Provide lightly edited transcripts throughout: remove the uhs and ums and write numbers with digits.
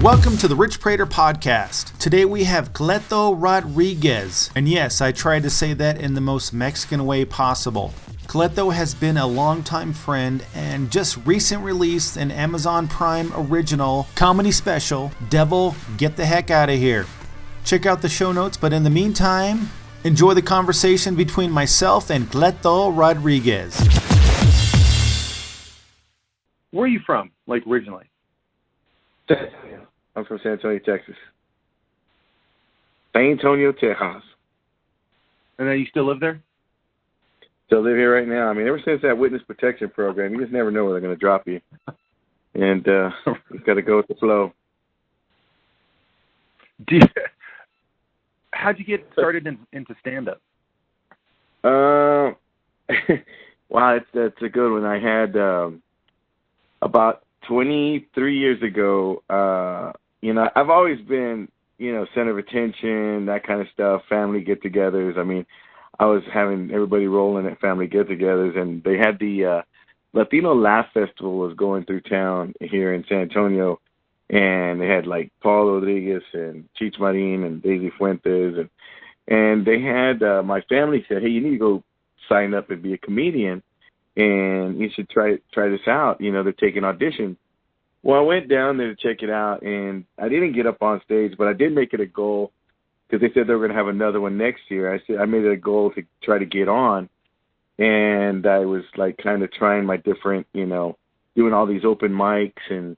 Welcome to the Rich Praytor podcast. Today we have Cleto Rodriguez. And yes, I tried to say that in the most Mexican way possible. Cleto has been a longtime friend and just recently released an Amazon Prime original comedy special, Devil, Get the Heck Out of Here. Check out the show notes, but in the meantime, enjoy the conversation between myself and Cleto Rodriguez. Where are you from, originally? I'm from San Antonio, Texas. San Antonio, Texas. And then you still live there? Still live here right now. I mean, ever since that witness protection program, you just never know where they're going to drop you. And you've got to go with the flow. How'd you get started into stand-up? Wow, that's a good one. I had about 23 years ago, I've always been, center of attention, that kind of stuff, family get-togethers. I mean, I was having everybody rolling at family get-togethers, and they had the Latino Laugh Festival was going through town here in San Antonio, and they had, Paul Rodriguez and Cheech Marin and Daisy Fuentes, and they had, my family said, hey, you need to go sign up and be a comedian, and you should try this out. They're taking auditions. Well, I went down there to check it out, and I didn't get up on stage, but I did make it a goal because they said they were going to have another one next year. I made it a goal to try to get on, and I was kind of trying my different, doing all these open mics and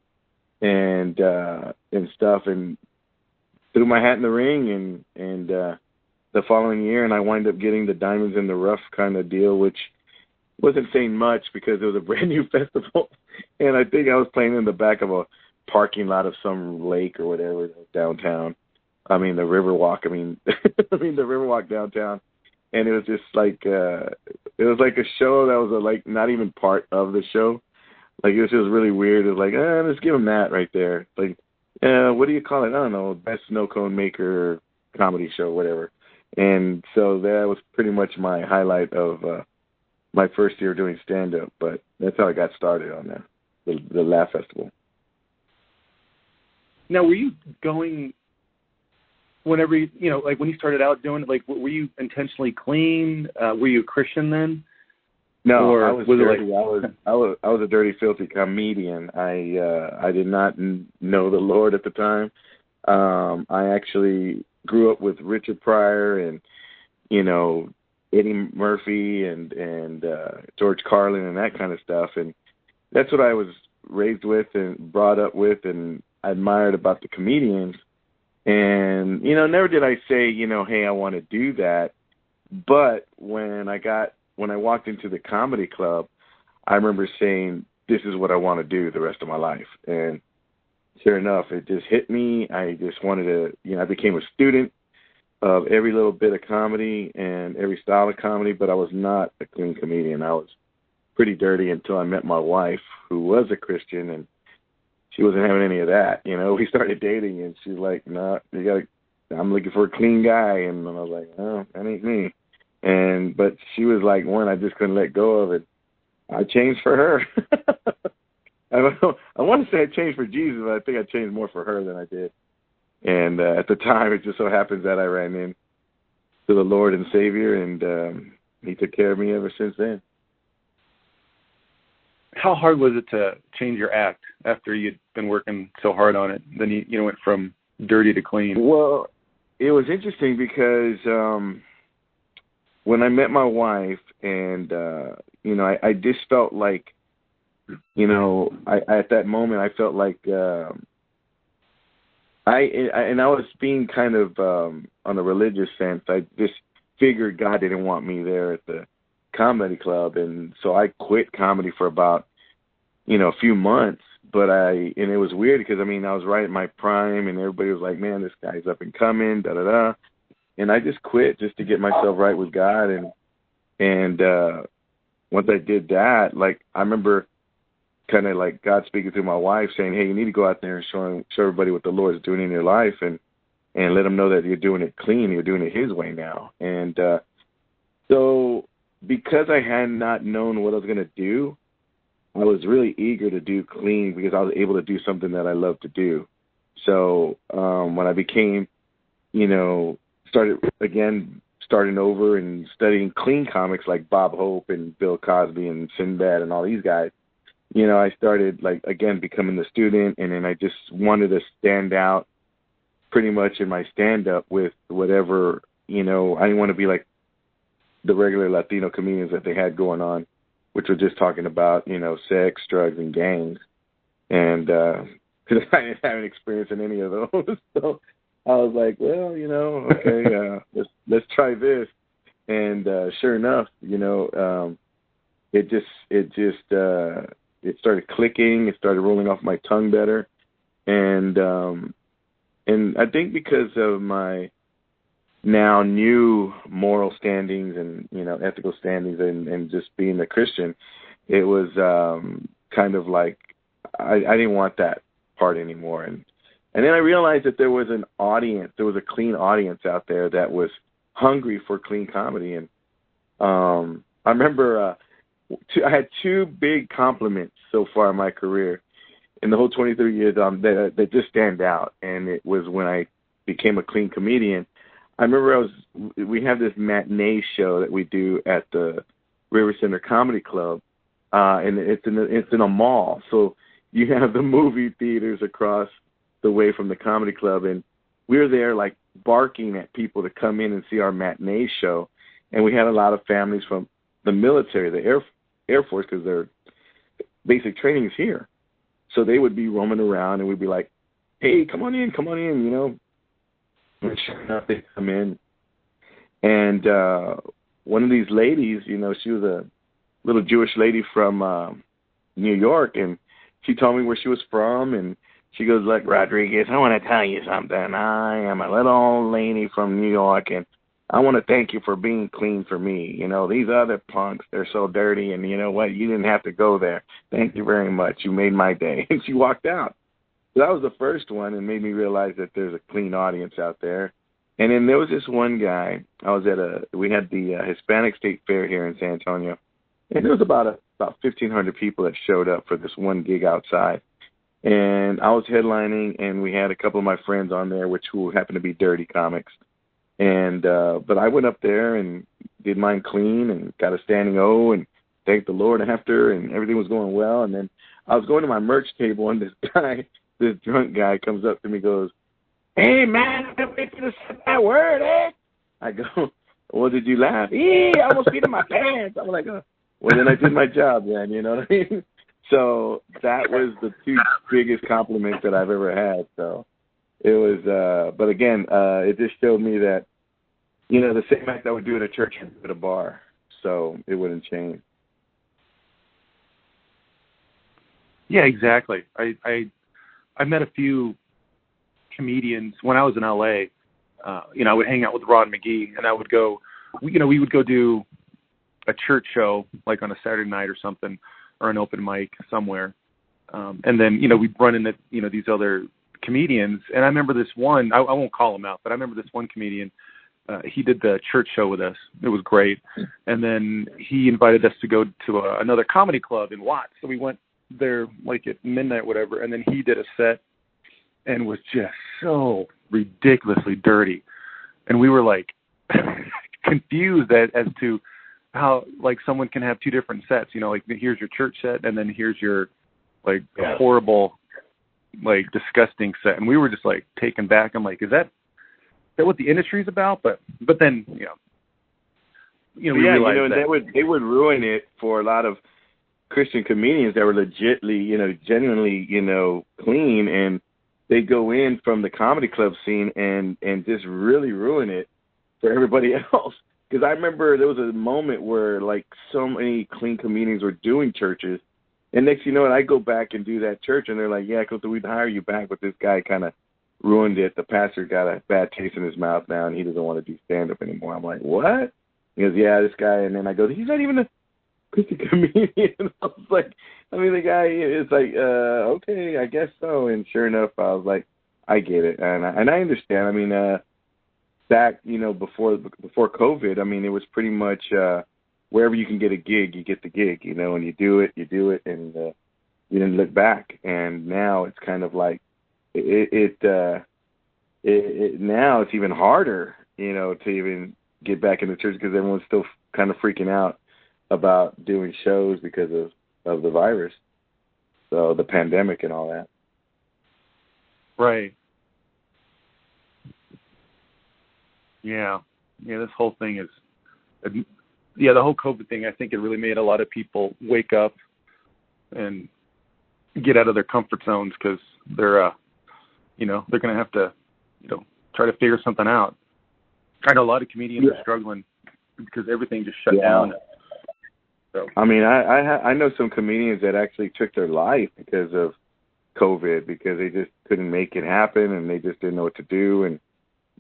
stuff, and threw my hat in the ring, and the following year, and I wind up getting the Diamonds in the Rough kind of deal, which wasn't saying much because it was a brand new festival, and I think I was playing in the back of a parking lot of some lake or whatever downtown. I mean, the Riverwalk. I mean, the Riverwalk downtown, and it was just it was like a show that was not even part of the show. It was just really weird. It was let's give them that right there. What do you call it? I don't know, best snow cone maker comedy show, whatever. And so that was pretty much my highlight of my first year doing stand-up, but that's how I got started on the Laugh Festival. Now, were you going whenever, when you started out doing it, were you intentionally clean? Were you a Christian then? No, or I was dirty. I was a dirty, filthy comedian. I did not know the Lord at the time. I actually grew up with Richard Pryor and, Eddie Murphy and George Carlin and that kind of stuff. And that's what I was raised with and brought up with and admired about the comedians. And, never did I say, hey, I want to do that. But when I walked into the comedy club, I remember saying, this is what I want to do the rest of my life. And sure enough, it just hit me. I just wanted to, I became a student of every little bit of comedy and every style of comedy, but I was not a clean comedian. I was pretty dirty until I met my wife, who was a Christian, and she wasn't having any of that. We started dating, and she's like, no, I'm looking for a clean guy. And I was like, oh, that ain't me. But she was like one I just couldn't let go of it. I changed for her. I want to say I changed for Jesus, but I think I changed more for her than I did. And at the time, it just so happens that I ran into the Lord and Savior, and He took care of me ever since then. How hard was it to change your act after you'd been working so hard on it? Then you went from dirty to clean. Well, it was interesting because when I met my wife, and I just felt like, at that moment I felt like. I was being kind of on a religious sense. I just figured God didn't want me there at the comedy club, and so I quit comedy for about a few months. But and it was weird because I was right at my prime, and everybody was like, "Man, this guy's up and coming." Da da da. And I just quit just to get myself right with God, and once I did that, I remember kind of God speaking through my wife saying, hey, you need to go out there and show everybody what the Lord is doing in your life and let them know that you're doing it clean, you're doing it His way now. And so because I had not known what I was going to do, I was really eager to do clean because I was able to do something that I love to do. So when I became, starting over and studying clean comics like Bob Hope and Bill Cosby and Sinbad and all these guys, I started, becoming the student, and then I just wanted to stand out pretty much in my stand-up with whatever, I didn't want to be like the regular Latino comedians that they had going on, which were just talking about, sex, drugs, and gangs. And because I didn't have any experience in any of those. So I was like, well, okay, let's try this. And sure enough, it started clicking. It started rolling off my tongue better. And I think because of my now new moral standings and, ethical standings and just being a Christian, it was kind of like I didn't want that part anymore. And then I realized that there was an audience, there was a clean audience out there that was hungry for clean comedy. And I remember I had two big compliments so far in my career in the whole 23 years that just stand out. And it was when I became a clean comedian. I remember we have this matinee show that we do at the River Center Comedy Club, and it's in a mall. So you have the movie theaters across the way from the comedy club, and we were there like barking at people to come in and see our matinee show. And we had a lot of families from the military, the Air Force, because their basic training is here. So they would be roaming around, and we'd be like, "Hey, come on in, And sure enough, they come in, and one of these ladies, she was a little Jewish lady from New York, and she told me where she was from, and she goes, "Look, Rodriguez, I want to tell you something. I am a little old lady from New York, and I want to thank you for being clean for me. These other punks, they're so dirty, and you know what? You didn't have to go there. Thank you very much. You made my day." And she walked out. So that was the first one, and made me realize that there's a clean audience out there. And then there was this one guy. We had the Hispanic State Fair here in San Antonio, and there was about 1,500 people that showed up for this one gig outside. And I was headlining, and we had a couple of my friends on there, who happened to be dirty comics. And but I went up there and did mine clean and got a standing O and thanked the Lord after, and everything was going well. And then I was going to my merch table, and this drunk guy comes up to me and goes, "Hey, man, I can't wait for you to say that word, eh?" I go, "Well, did you laugh?" "I almost peed in my pants." I'm like, "Oh, well, then I did my job then," you know what I mean? So that was the two biggest compliments that I've ever had. So it was, but again, it just showed me that, the same act I would do at a church and at a bar. So it wouldn't change. Yeah, exactly. I met a few comedians when I was in LA. I would hang out with Rod McGee, and I would go, we would go do a church show like on a Saturday night or something, or an open mic somewhere. And then, we'd run into, these other comedians. And I remember this one, I won't call him out, but I remember this one comedian, he did the church show with us. It was great. And then he invited us to go to another comedy club in Watts. So we went there like at midnight or whatever, and then he did a set and was just so ridiculously dirty. And we were like confused as to how like someone can have two different sets, like here's your church set and then here's your like horrible, like disgusting set. And we were just like taken back. I'm like, is that what the industry's about? But then, we realized that they would ruin it for a lot of Christian comedians that were legitly, genuinely, clean, and they go in from the comedy club scene and just really ruin it for everybody else. Because I remember there was a moment where like so many clean comedians were doing churches, and next you know what, I go back and do that church, and they're like, "Yeah, Cleto, we'd hire you back, but this guy kind of ruined it. The pastor got a bad taste in his mouth now, and he doesn't want to do stand-up anymore." I'm like, "What?" He goes, "Yeah, this guy," and then I go, "He's not even a Christian comedian." I was like, the guy is like, okay, I guess so. And sure enough, I was like, I get it, and I understand. Back, before COVID, it was pretty much wherever you can get a gig, you get the gig, and you do it, and you didn't look back. And now it's kind of like now it's even harder, to even get back into church because everyone's still kind of freaking out about doing shows because of the virus, so the pandemic and all that. Right. Yeah. This whole thing is, the whole COVID thing. I think it really made a lot of people wake up and get out of their comfort zones because they're going to have to, try to figure something out. I know a lot of comedians are struggling because everything just shut down. So. I mean, I know some comedians that actually took their life because of COVID, because they just couldn't make it happen and they just didn't know what to do. And,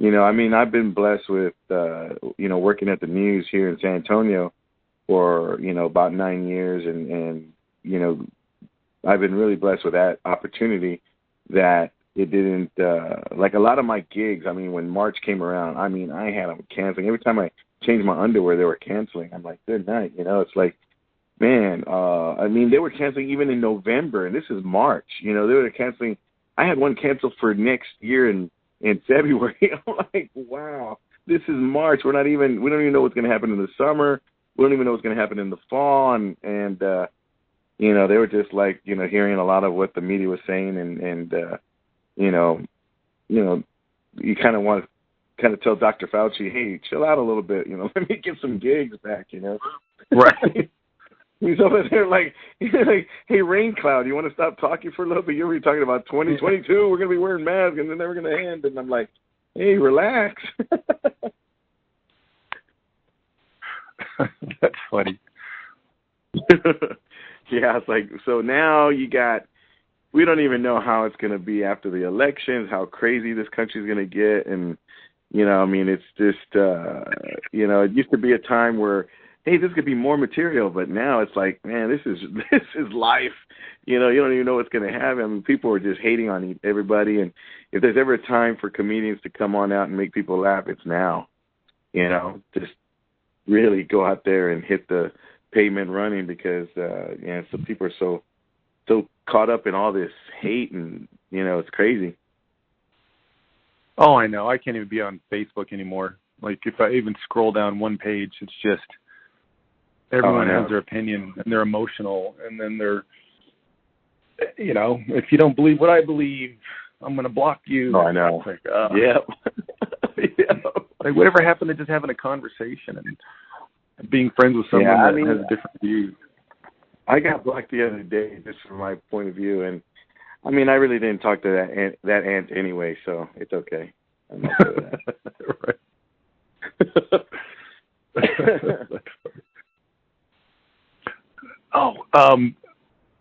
I've been blessed with, working at the news here in San Antonio for, about 9 years. And, I've been really blessed with that opportunity that it didn't, like a lot of my gigs, when March came around, I had them canceling. Every time I changed my underwear, they were canceling. I'm like, good night. It's like, man, they were canceling even in November, and this is March. They were canceling. I had one canceled for next year in February. I'm like, wow, this is March. We don't even know what's going to happen in the summer. We don't even know what's going to happen in the fall. And they were just like, hearing a lot of what the media was saying, and you kind of want to tell Dr. Fauci, hey, chill out a little bit, let me get some gigs back, Right. He's over there like, hey, Rain Cloud, you want to stop talking for a little bit? You're already talking about 2022, we're going to be wearing masks, and then they're going to end. And I'm like, hey, relax. That's funny. Yeah, it's like, so now we don't even know how it's going to be after the elections, how crazy this country's going to get. And, it's just, it used to be a time where, hey, this could be more material, but now it's like, man, this is life. You don't even know what's going to happen. People are just hating on everybody. And if there's ever a time for comedians to come on out and make people laugh, it's now. Just really go out there and hit the pavement running because, so people are so caught up in all this hate and, it's crazy. Oh, I know. I can't even be on Facebook anymore. Like, if I even scroll down one page, it's just everyone has their opinion and they're emotional. And then they're, if you don't believe what I believe, I'm going to block you. Oh, I know. Like, yeah. Like, whatever happened to just having a conversation and being friends with someone that has different views? I got blocked the other day just from my point of view, and I really didn't talk to that aunt anyway, so it's okay. I'm not sure of that. Right.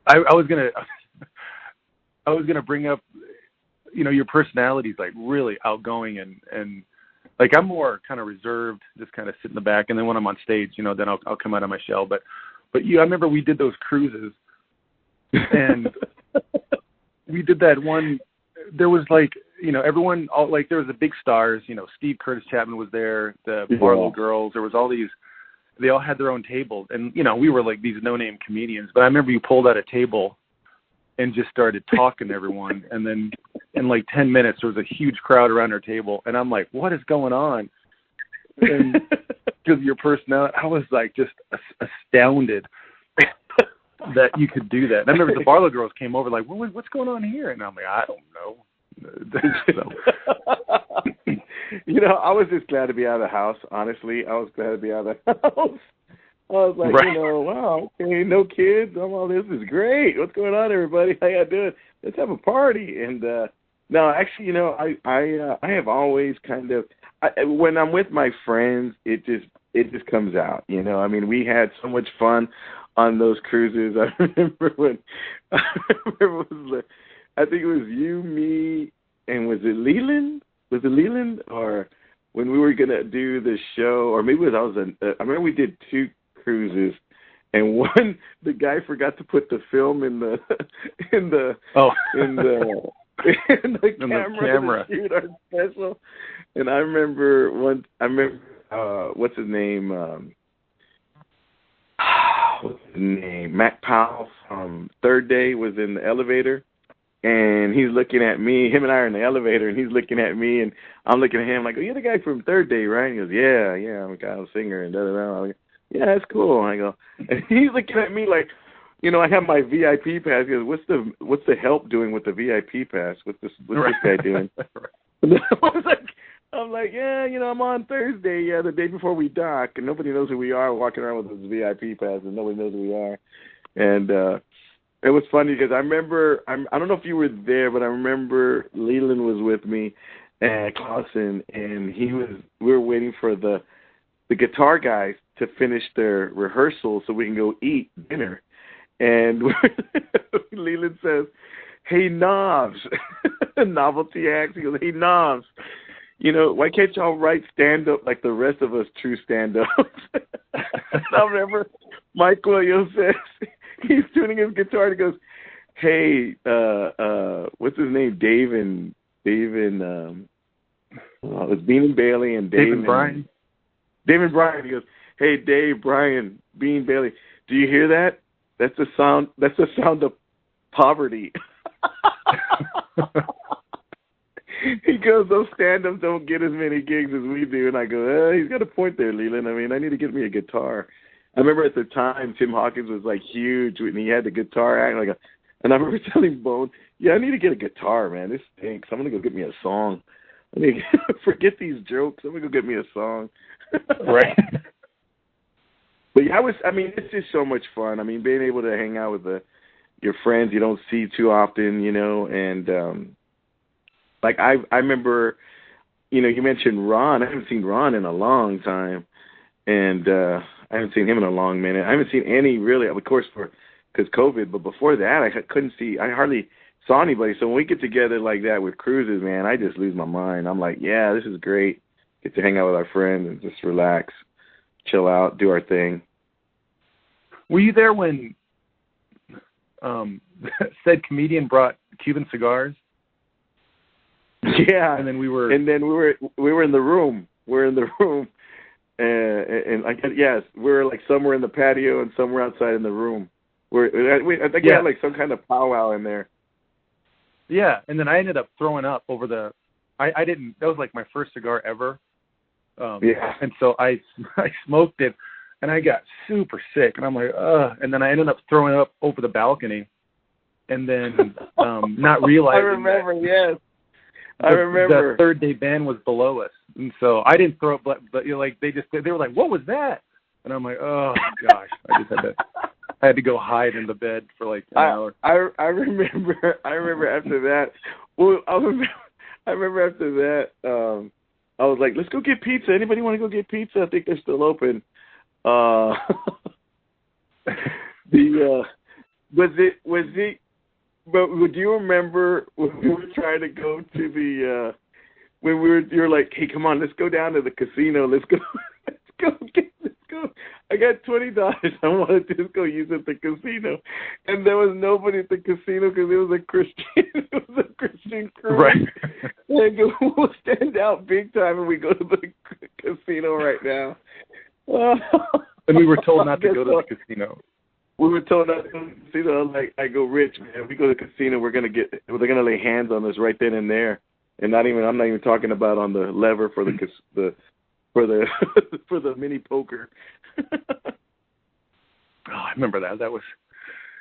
I was gonna bring up, your personality's like really outgoing and like I'm more kind of reserved, just kind of sit in the back, and then when I'm on stage, then I'll come out of my shell. But I remember we did those cruises, and we did that one. There was like, everyone, there was the big stars. Steve Curtis Chapman was there. The Barlow girls. There was all these. They all had their own table, and we were like these no-name comedians. But I remember you pulled out a table and just started talking to everyone, and then in like 10 minutes there was a huge crowd around our table, and I'm like, what is going on? And because of your personality, I was like just astounded that you could do that. And I remember the Barlow girls came over like, what's going on here? And I'm like, I don't know. I was just glad to be out of the house. Honestly, I was glad to be out of the house. I was like, right. Wow, okay, no kids. This is great. What's going on, everybody? How y'all doing? Let's have a party. And no, actually, I have always kind of, when I'm with my friends, it just comes out. We had so much fun on those cruises. I remember I think it was you, me, and was it Leland? Was it Leland? Or when we were gonna do the show, or maybe I remember we did 2 cruises, and one, the guy forgot to put the film in the camera to shoot our special. And I remember what's his name? Mac Powell from Third Day was in the elevator. and he's looking at me. Him and I are in the elevator, and he's looking at me, and I'm looking at him like, "Oh, you're the guy from Third Day, right?" He goes, "Yeah, I'm a singer," and da-da-da. I'm like, "Yeah, that's cool." I go, and he's looking at me like, I have my VIP pass. He goes, "What's the help doing with the VIP pass? What's this guy doing?" I'm like, "Yeah, I'm on Thursday, the day before we dock, and nobody knows who we are. We're walking around with this VIP pass, and nobody knows who we are." And it was funny because I remember, I don't know if you were there, but I remember Leland was with me at Clausen, and we were waiting for the guitar guys to finish their rehearsal so we can go eat dinner. And Leland says, "Hey, Knobs," novelty acts. He goes, "Hey, Knobs, why can't y'all write stand-up like the rest of us true stand-ups?" I remember Mike Williams says, he's tuning his guitar and he goes, "Hey, what's his name? Dave and it's Bean and Bailey and Dave and Brian. Dave and Brian." He goes, "Hey, Dave, Brian, Bean, Bailey, do you hear that? That's the sound of poverty." He goes, "Those stand-ups don't get as many gigs as we do." And I go, he's got a point there, Leland. I mean, I need to get me a guitar. I remember at the time, Tim Hawkins was like huge, and he had the guitar act and I remember telling Bone, "Yeah, I need to get a guitar, man. This stinks. I'm gonna go get me a song. I mean, forget these jokes. I'm gonna go get me a song." Right. But yeah, it's just so much fun. I mean, being able to hang out with your friends you don't see too often, and like I remember, you mentioned Ron. I haven't seen Ron in a long time, and I haven't seen him in a long minute. I haven't seen any really, of course, because COVID. But before that, I hardly saw anybody. So when we get together like that with cruises, man, I just lose my mind. I'm like, yeah, this is great. Get to hang out with our friends and just relax, chill out, do our thing. Were you there when said comedian brought Cuban cigars? Yeah, and then we were in the room. We're in the room, and yes, we're like somewhere in the patio and somewhere outside in the room. I think we had like some kind of powwow in there. Yeah, and then I ended up throwing up over the. I didn't. That was like my first cigar ever. Yeah. And so I smoked it, and I got super sick, and I'm like, ugh. And then I ended up throwing up over the balcony, and then not realizing. I remember. Yes. I remember the Third Day band was below us, and so I didn't throw up, but they were like, "What was that?" And I'm like, "Oh gosh!" I had to go hide in the bed for like an hour. I remember after that. Well, I remember after that. I was like, "Let's go get pizza. Anybody want to go get pizza? I think they're still open." Was it? But would you remember when we were trying to go to you're like, "Hey, come on, let's go down to the casino. Let's go. I got $20. I want to just go use it at the casino." And there was nobody at the casino because it was a Christian crew. Right. And we'll stand out big time and we go to the casino right now. And we were told not to go to the casino. We were told not to go to the casino. I go, "Rich, man, if we go to the casino, they're gonna lay hands on us right then and there." And I'm not even talking about on the lever for the for the mini poker. I remember that. That was,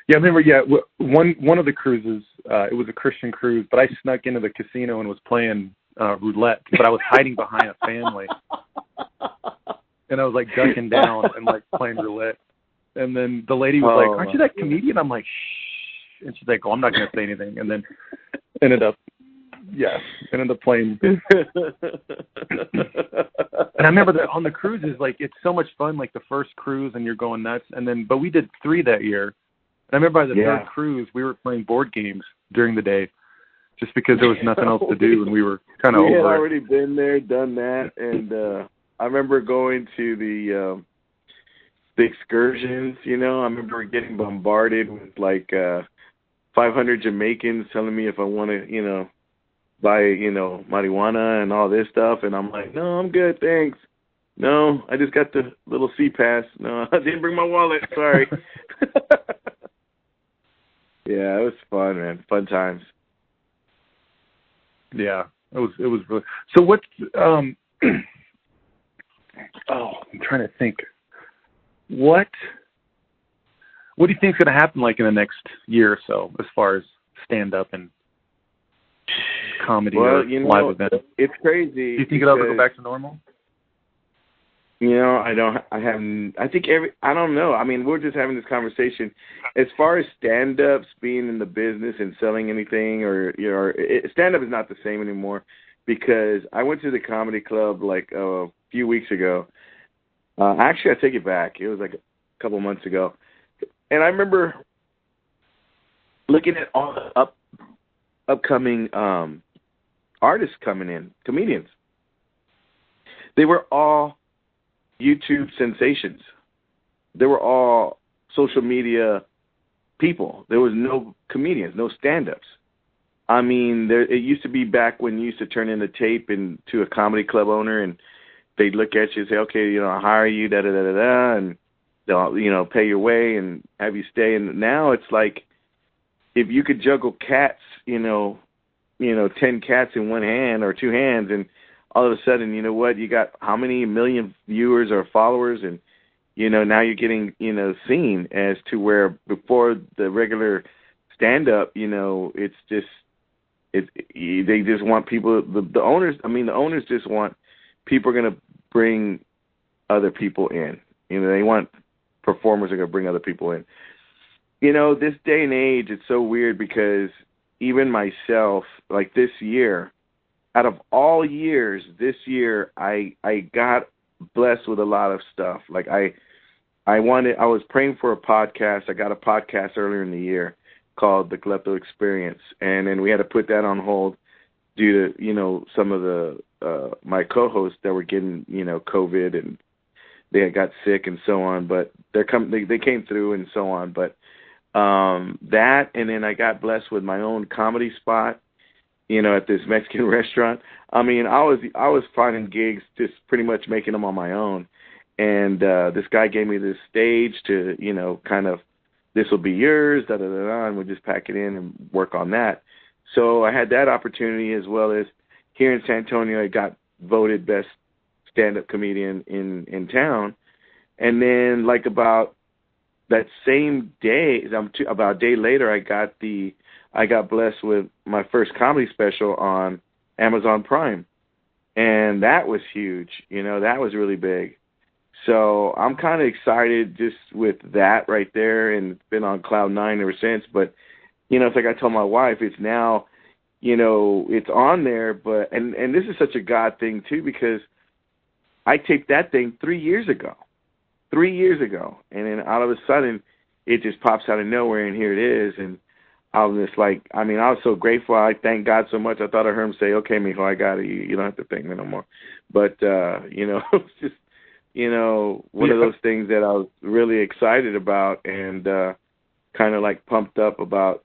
I remember. Yeah, one of the cruises. It was a Christian cruise, but I snuck into the casino and was playing roulette, but I was hiding behind a family, and I was like ducking down and like playing roulette. And then the lady was like, "Aren't you that comedian?" I'm like, "Shh," and she's like, "Oh, I'm not going to say anything." And then ended up playing. And I remember that on the cruises, like, it's so much fun, like the first cruise and you're going nuts. But we did 3 that year. And I remember by the third cruise, we were playing board games during the day just because there was nothing else to do and we were kind of over it. We had already been there, done that. And I remember going to the excursions, I remember getting bombarded with like 500 Jamaicans telling me if I want to, buy, marijuana and all this stuff. And I'm like, "No, I'm good, thanks. No, I just got the little C-Pass. No, I didn't bring my wallet. Sorry." Yeah, it was fun, man. Fun times. Yeah, it was really. So what's I'm trying to think. What do you think's going to happen like in the next year or so as far as stand up and comedy or live events? It's crazy. Do you think it'll ever go back to normal? I don't know. I mean, we're just having this conversation. As far as stand-ups being in the business and selling anything, stand-up is not the same anymore, because I went to the comedy club like a few weeks ago. Actually, I take it back. It was like a couple months ago. And I remember looking at all the upcoming artists coming in, comedians. They were all YouTube sensations. They were all social media people. There was no comedians, no stand-ups. I mean, it used to be back when you used to turn in the tape to a comedy club owner, and they'd look at you and say, okay, I'll hire you, da-da-da-da-da, and they'll, pay your way and have you stay. And now it's like, if you could juggle cats, 10 cats in one hand or two hands, and all of a sudden, you know what, you got how many million viewers or followers, and, now you're getting, seen, as to where before the regular stand-up, it's just, they just want people, the owners just want people are going to bring other people in. They want performers are going to bring other people in. This day and age, it's so weird, because even myself, like this year, out of all years, this year I got blessed with a lot of stuff. Like I was praying for a podcast. I got a podcast earlier in the year called the Cleto Experience, and then we had to put that on hold due to some of the my co-hosts that were getting COVID, and they had got sick and so on. But they came through and so on. But that, and then I got blessed with my own comedy spot, at this Mexican restaurant. I mean, I was finding gigs, just pretty much making them on my own. And this guy gave me this stage to, kind of, this will be yours, da-da-da-da, and we'll just pack it in and work on that. So I had that opportunity, as well as here in San Antonio, I got voted best stand-up comedian in town. And then, like, about that same day, about a day later, I got blessed with my first comedy special on Amazon Prime. And that was huge. That was really big. So I'm kind of excited just with that right there, and been on cloud nine ever since. But, it's like I told my wife, it's now, it's on there. But and this is such a God thing, too, because I taped that thing 3 years ago. 3 years ago. And then all of a sudden, it just pops out of nowhere, and here it is. And I was just like, I was so grateful. I thank God so much. I thought I heard him say, okay, mijo, I got it. You don't have to thank me no more. But, it's just, one of those things that I was really excited about, and kind of like pumped up about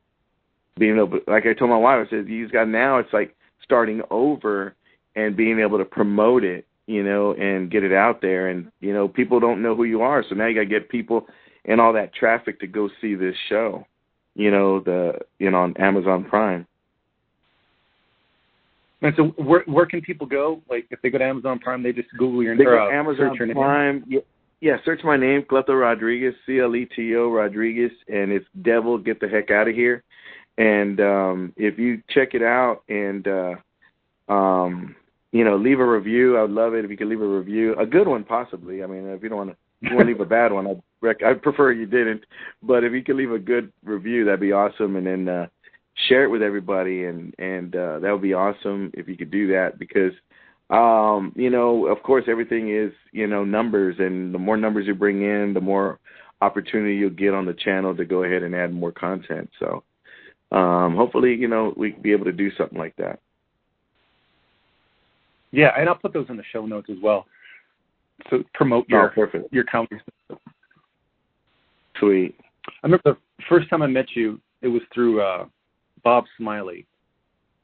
being able, like I told my wife, I said, now it's like starting over and being able to promote it, and get it out there. And, people don't know who you are. So now you got to get people and all that traffic to go see this show, on Amazon Prime. And so where can people go? Like, if they go to Amazon Prime, they just Google your name. They go to Amazon Prime. Yeah, search my name, Cleto Rodriguez, Cleto Rodriguez, and it's Devil, Get the Heck Out of Here. And if you check it out and, leave a review, I would love it if you could leave a review. A good one, possibly. If you don't want to leave a bad one, I'd prefer you didn't. But if you could leave a good review, that'd be awesome. And then share it with everybody, and that would be awesome if you could do that, because, of course, everything is, numbers, and the more numbers you bring in, the more opportunity you'll get on the channel to go ahead and add more content. So hopefully, we can be able to do something like that. Yeah, and I'll put those in the show notes as well. So promote your comedy. Sweet. I remember the first time I met you, it was through Bob Smiley.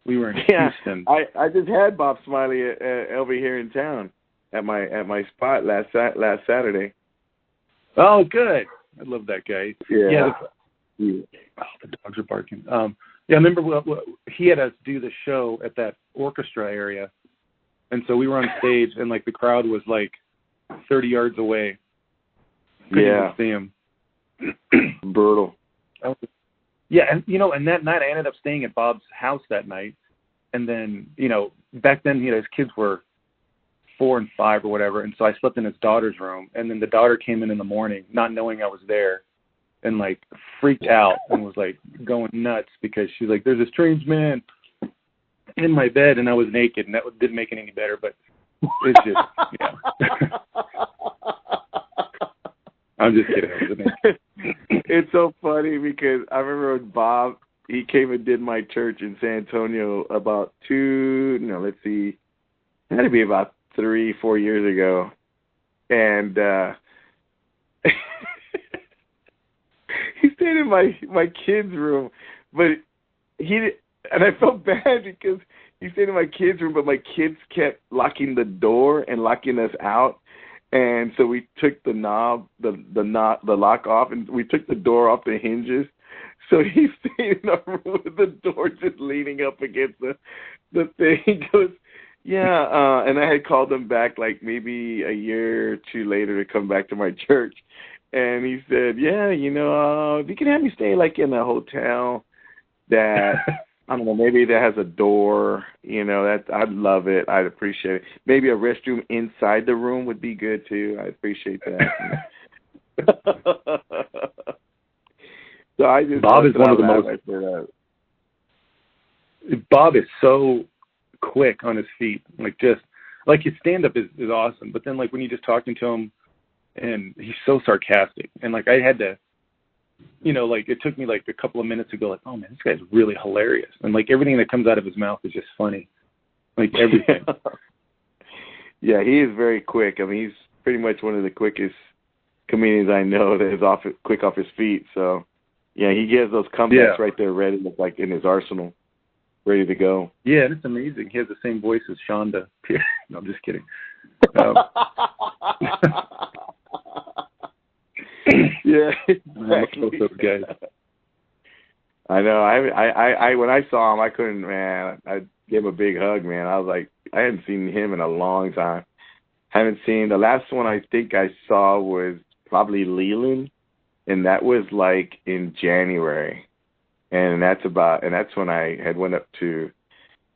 We were in Houston. I just had Bob Smiley over here in town at my spot last Saturday. Oh, good. I love that guy. Yeah. Oh, the dogs are barking. Yeah, I remember he had us do the show at that orchestra area, and so we were on stage, and like the crowd was like 30 yards away. Couldn't even see him. Brutal. Yeah, and and that night I ended up staying at Bob's house that night, and then back then his kids were 4 and 5 or whatever, and so I slept in his daughter's room, and then the daughter came in the morning, not knowing I was there, and like freaked out and was like going nuts because she's like, "There's a strange man in my bed," and I was naked, and that didn't make it any better, but it's just I'm just kidding. I was naked. It's so funny because I remember when Bob, he came and did my church in San Antonio about it had to be about 3-4 years ago, and he stayed in my kid's room, but and I felt bad because he stayed in my kid's room, but my kids kept locking the door and locking us out. And so we took the knob, the lock off, and we took the door off the hinges. So he stayed in our room with the door just leaning up against the thing. He goes, yeah, and I had called him back like maybe a year or two later to come back to my church. And he said, yeah, you can have me stay like in a hotel that, I don't know, maybe that has a door, that I'd love it. I'd appreciate it. Maybe a restroom inside the room would be good too. I'd appreciate that. So I just Bob is one of the most. Bob is so quick on his feet, like his stand up is awesome. But then like when you just talking to him, and he's so sarcastic, and like I had to. Like it took me like a couple of minutes to go like, oh man, this guy's really hilarious. And like everything that comes out of his mouth is just funny. Like everything. Yeah, he is very quick. I mean, he's pretty much one of the quickest comedians I know that is quick off his feet. So yeah, he has those comebacks right there ready, like in his arsenal, ready to go. Yeah, and it's amazing. He has the same voice as Shonda. No, I'm just kidding. Yeah, exactly. Those guys. I know. I when I saw him, I couldn't. Man, I gave him a big hug. Man, I was like, I hadn't seen him in a long time. Haven't seen the last one. I think I saw was probably Leland, and that was like in January, and that's when I had went up to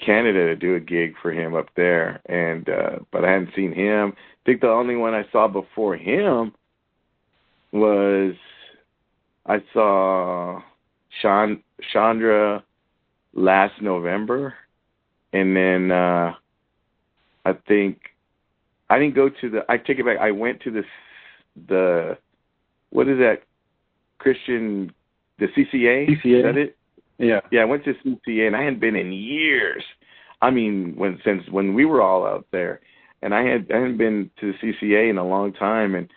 Canada to do a gig for him up there, and but I hadn't seen him. I think the only one I saw before him was I saw Chandra last November, and then I think I didn't go to I take it back. I went to the what is that Christian, the CCA? CCA. Is that it? Yeah. Yeah, I went to CCA, and I hadn't been in years. I mean, since when we were all out there, and I hadn't been to the CCA in a long time, and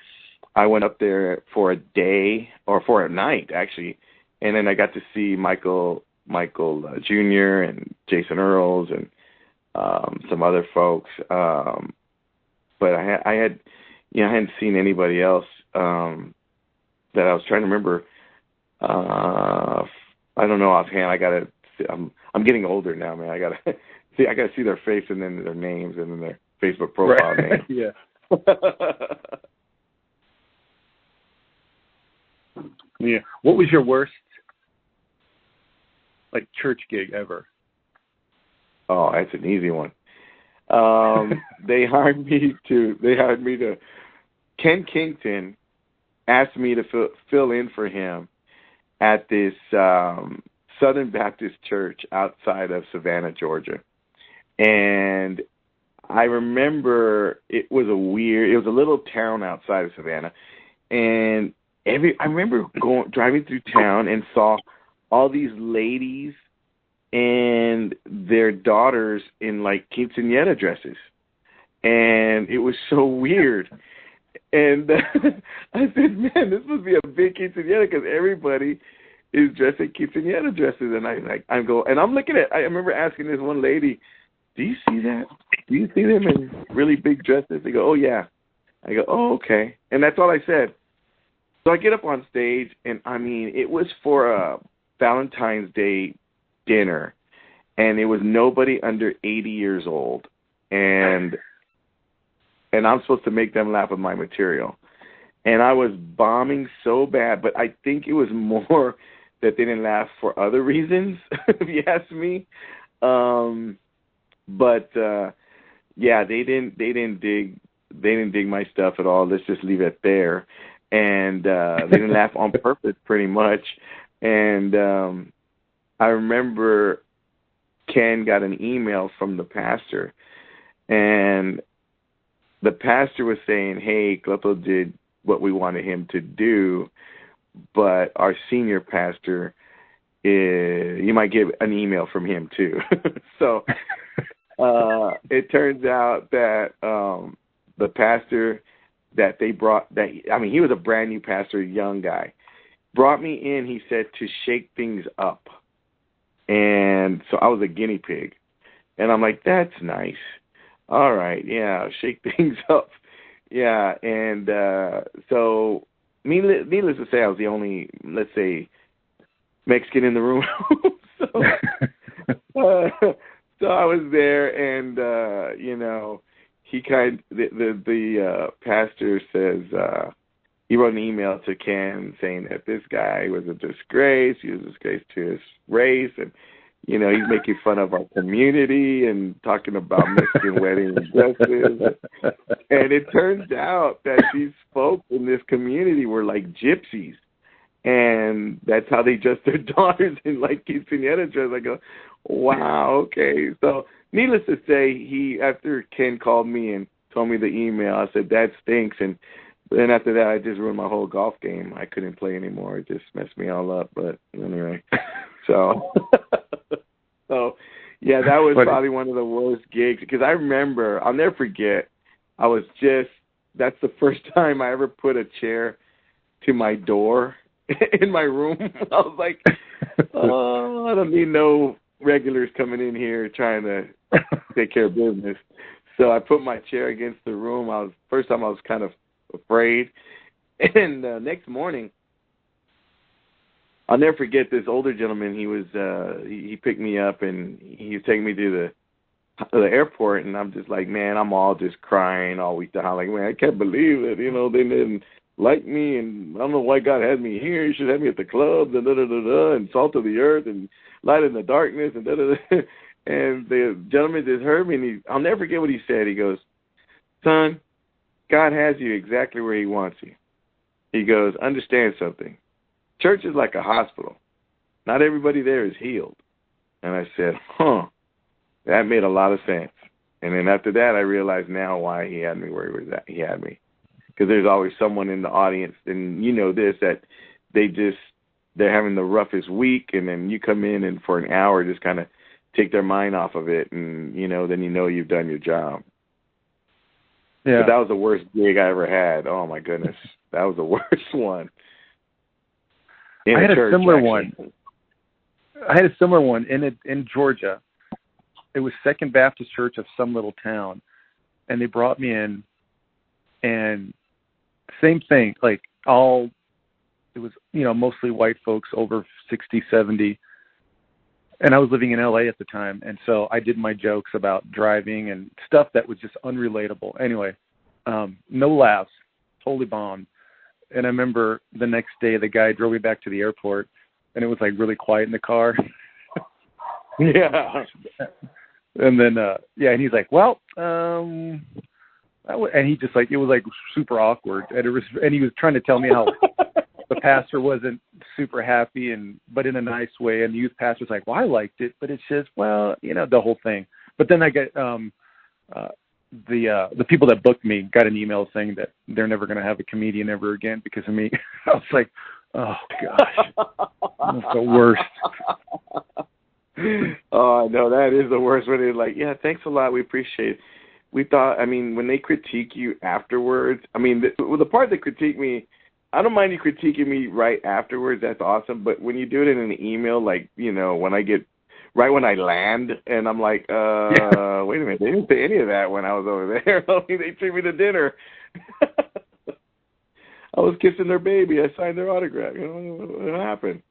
I went up there for a day or for a night actually, and then I got to see Michael Jr. and Jason Earls and some other folks. But I hadn't seen anybody else that I was trying to remember. I don't know offhand. I'm getting older now, man. I gotta see their face and then their names and then their Facebook profile name. Yeah. Yeah. What was your worst like church gig ever? Oh, that's an easy one. They hired me to Ken Kington asked me to fill in for him at this Southern Baptist church outside of Savannah, Georgia. And I remember it was a little town outside of Savannah, and I remember driving through town and saw all these ladies and their daughters in like quinceañera dresses, and it was so weird. And I said, man, this must be a big quinceañera because everybody is dressed in quinceañera dresses. And I'm looking at. I remember asking this one lady, "Do you see that? Do you see them in really big dresses?" They go, "Oh yeah." I go, "Oh okay." And that's all I said. So I get up on stage, and I mean, it was for a Valentine's Day dinner, and it was nobody under 80 years old, and I'm supposed to make them laugh with my material. And I was bombing so bad, but I think it was more that they didn't laugh for other reasons, if you ask me. Yeah, they didn't dig my stuff at all. Let's just leave it there. And they didn't laugh on purpose, pretty much. And I remember Ken got an email from the pastor, and the pastor was saying, "Hey, Cleto did what we wanted him to do, but our senior pastor, you might get an email from him too." So it turns out that the pastor that they brought, he was a brand new pastor, young guy, brought me in, he said, to shake things up. And so I was a guinea pig. And I'm like, that's nice. All right, yeah, shake things up. Yeah, and so needless to say, I was the only, let's say, Mexican in the room. So I was there, and he the pastor says he wrote an email to Ken saying that this guy was a disgrace. He was a disgrace to his race, and he's making fun of our community and talking about Mexican wedding dresses. And it turns out that these folks in this community were like gypsies, and that's how they dress their daughters in like quinceañera dress. I go, wow, okay. So needless to say, after Ken called me and told me the email, I said, that stinks. And then after that, I just ruined my whole golf game. I couldn't play anymore. It just messed me all up. But anyway, so yeah, that was probably one of the worst gigs, because I remember, I'll never forget, that's the first time I ever put a chair to my door in my room. I was like, oh, I don't need no regulars coming in here trying to take care of business. So I put my chair against the room. First time I was kind of afraid. And next morning, I'll never forget this older gentleman. He picked me up and he was taking me to the airport, and I'm just like, man, I'm all just crying all week. I'm like, man, I can't believe it. They didn't like me, and I don't know why God had me here. He should have me at the club, and salt of the earth, and light in the darkness, and And the gentleman just heard me, and I'll never forget what he said. He goes, son, God has you exactly where he wants you. He goes, understand something. Church is like a hospital. Not everybody there is healed. And I said, that made a lot of sense. And then after that, I realized now why he had me where he had me. Because there's always someone in the audience, and you know this, that they're having the roughest week, and then you come in and for an hour just kind of take their mind off of it, and then you've done your job. Yeah. But that was the worst gig I ever had. Oh my goodness, that was the worst one. I had a similar one in Georgia. It was Second Baptist Church of some little town, and they brought me in, and same thing, like it was, mostly white folks over 60, 70. And I was living in LA at the time. And so I did my jokes about driving and stuff that was just unrelatable. Anyway, no laughs, totally bombed. And I remember the next day, the guy drove me back to the airport, and it was like really quiet in the car. Yeah. And then, and he's like, well, and he just like, it was like super awkward. And he was trying to tell me how the pastor wasn't super happy, but in a nice way. And the youth pastor's like, well, I liked it, but it's just, well, the whole thing. But then I got, the people that booked me got an email saying that they're never going to have a comedian ever again because of me. I was like, oh gosh, that's the worst. Oh no, that is the worst. When they're like, yeah, thanks a lot, we appreciate it. We thought, when they critique you afterwards, the part that critique me, I don't mind you critiquing me right afterwards. That's awesome. But when you do it in an email, like, when I land, and I'm like, wait a minute, they didn't say any of that when I was over there. They treat me to dinner. I was kissing their baby. I signed their autograph. What happened?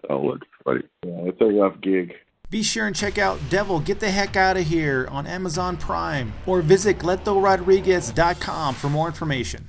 Oh, that's funny. Yeah, it's a rough gig. Be sure and check out Devil Get the Heck Out of Here on Amazon Prime or visit CletoRodriguez.com for more information.